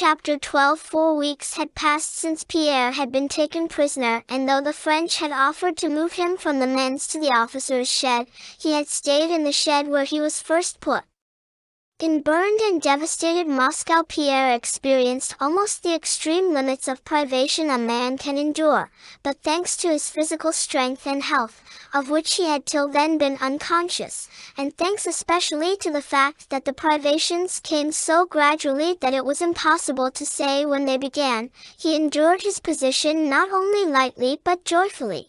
Chapter 12. 4 weeks had passed since Pierre had been taken prisoner, and though the French had offered to move him from the men's to the officers' shed, he had stayed in the shed where he was first put. In burned and devastated Moscow, Pierre experienced almost the extreme limits of privation a man can endure, but thanks to his physical strength and health, of which he had till then been unconscious, and thanks especially to the fact that the privations came so gradually that it was impossible to say when they began, he endured his position not only lightly but joyfully.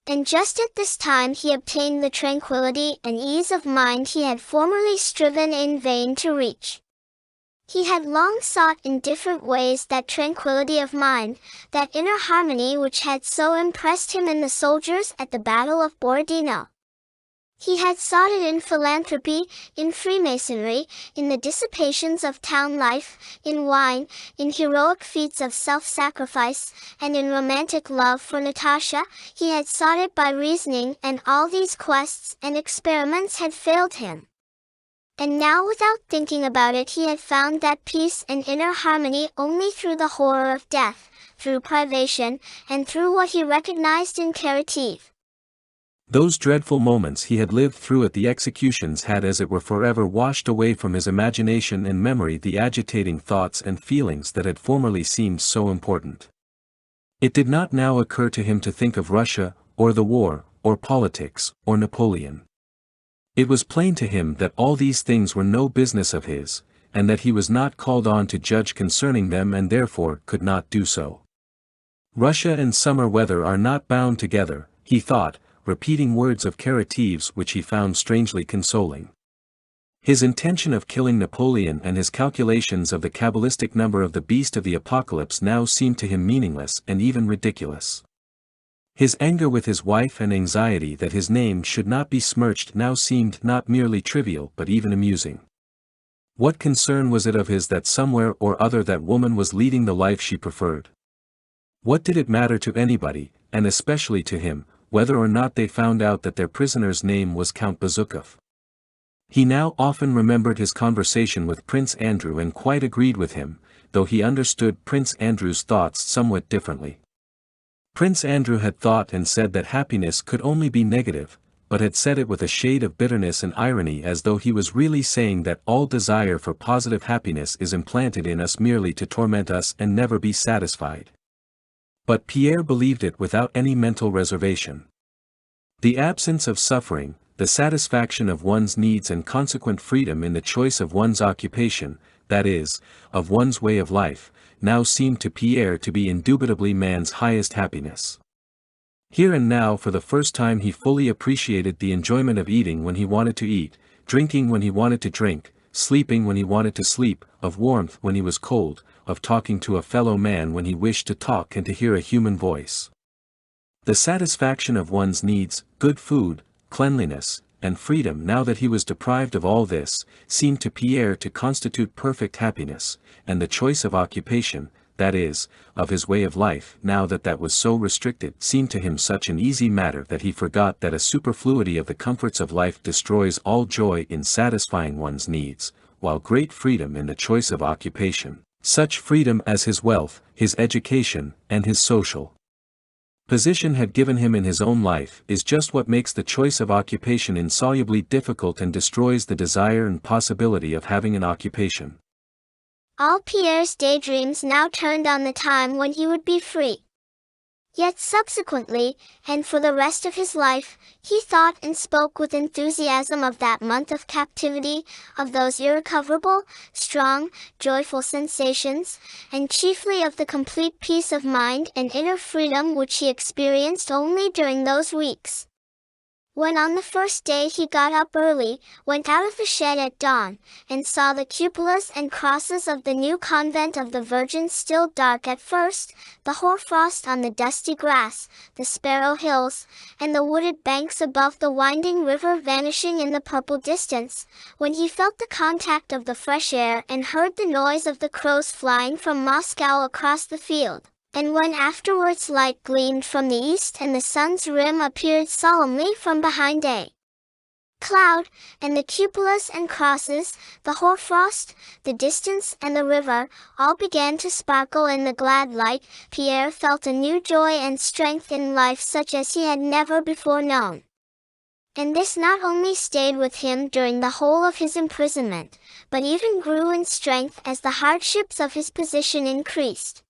And just at this time he obtained the tranquillity and ease of mind he had formerly striven in vain to reach. He had long sought in different ways that tranquillity of mind, that inner harmony which had so impressed him in the soldiers at the Battle of Borodino. He had sought it in philanthropy, in Freemasonry, in the dissipations of town life, in wine, in heroic feats of self-sacrifice, and in romantic love for Natasha. He had sought it by reasoning, and all these quests and experiments had failed him. And now, without thinking about it, he had found that peace and inner harmony only through the horror of death, through privation, and through what he recognized in curative. Those dreadful moments he had lived through at the executions had as it were forever washed away from his imagination and memory the agitating thoughts and feelings that had formerly seemed so important. It did not now occur to him to think of Russia, or the war, or politics, or Napoleon. It was plain to him that all these things were no business of his, and that he was not called on to judge concerning them and therefore could not do so. Russia and summer weather are not bound together, he thought, repeating words of curatives which he found strangely consoling. His intention of killing Napoleon and his calculations of the cabalistic number of the beast of the apocalypse now seemed to him meaningless and even ridiculous. His anger with his wife and anxiety that his name should not be smirched now seemed not merely trivial but even amusing. What concern was it of his that somewhere or other that woman was leading the life she preferred? What did it matter to anybody, and especially to him, whether or not they found out that their prisoner's name was Count Bezukhov? He now often remembered his conversation with Prince Andrew and quite agreed with him, though he understood Prince Andrew's thoughts somewhat differently. Prince Andrew had thought and said that happiness could only be negative, but had said it with a shade of bitterness and irony as though he was really saying that all desire for positive happiness is implanted in us merely to torment us and never be satisfied. But Pierre believed it without any mental reservation. The absence of suffering, the satisfaction of one's needs and consequent freedom in the choice of one's occupation, that is, of one's way of life, now seemed to Pierre to be indubitably man's highest happiness. Here and now for the first time he fully appreciated the enjoyment of eating when he wanted to eat, drinking when he wanted to drink, sleeping when he wanted to sleep, of warmth when he was cold, of talking to a fellow man when he wished to talk and to hear a human voice. The satisfaction of one's needs, good food, cleanliness, and freedom now that he was deprived of all this, seemed to Pierre to constitute perfect happiness, and the choice of occupation, that is, of his way of life, now that that was so restricted, seemed to him such an easy matter that he forgot that a superfluity of the comforts of life destroys all joy in satisfying one's needs, while great freedom in the choice of occupation, such freedom as his wealth, his education, and his social position had given him in his own life, is just what makes the choice of occupation insolubly difficult and destroys the desire and possibility of having an occupation. All Pierre's daydreams now turned on the time when he would be free. Yet subsequently, and for the rest of his life, he thought and spoke with enthusiasm of that month of captivity, of those irrecoverable, strong, joyful sensations, and chiefly of the complete peace of mind and inner freedom which he experienced only during those weeks. When on the first day he got up early, went out of the shed at dawn, and saw the cupolas and crosses of the new convent of the Virgin still dark at first, the hoarfrost on the dusty grass, the sparrow hills, and the wooded banks above the winding river vanishing in the purple distance, when he felt the contact of the fresh air and heard the noise of the crows flying from Moscow across the field, and when afterwards light gleamed from the east and the sun's rim appeared solemnly from behind a cloud, and the cupolas and crosses, the hoarfrost, the distance and the river, all began to sparkle in the glad light. Pierre felt a new joy and strength in life such as he had never before known. And this not only stayed with him during the whole of his imprisonment, but even grew in strength as the hardships of his position increased.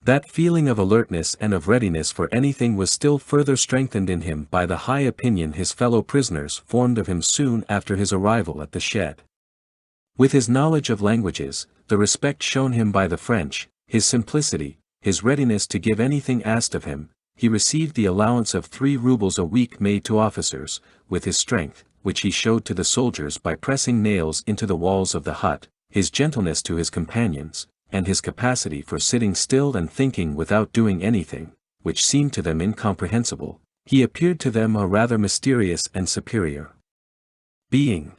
That feeling of alertness and of readiness for anything was still further strengthened in him by the high opinion his fellow prisoners formed of him soon after his arrival at the shed. With his knowledge of languages, the respect shown him by the French, his simplicity, his readiness to give anything asked of him, he received the allowance of 3 rubles a week made to officers, with his strength, which he showed to the soldiers by pressing nails into the walls of the hut, his gentleness to his companions, and his capacity for sitting still and thinking without doing anything, which seemed to them incomprehensible, he appeared to them a rather mysterious and superior being.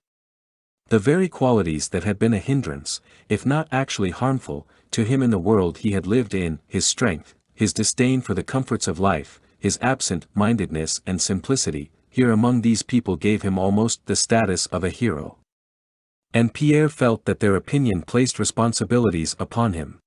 The very qualities that had been a hindrance, if not actually harmful, to him in the world he had lived in, his strength, his disdain for the comforts of life, his absent-mindedness and simplicity, here among these people gave him almost the status of a hero. And Pierre felt that their opinion placed responsibilities upon him.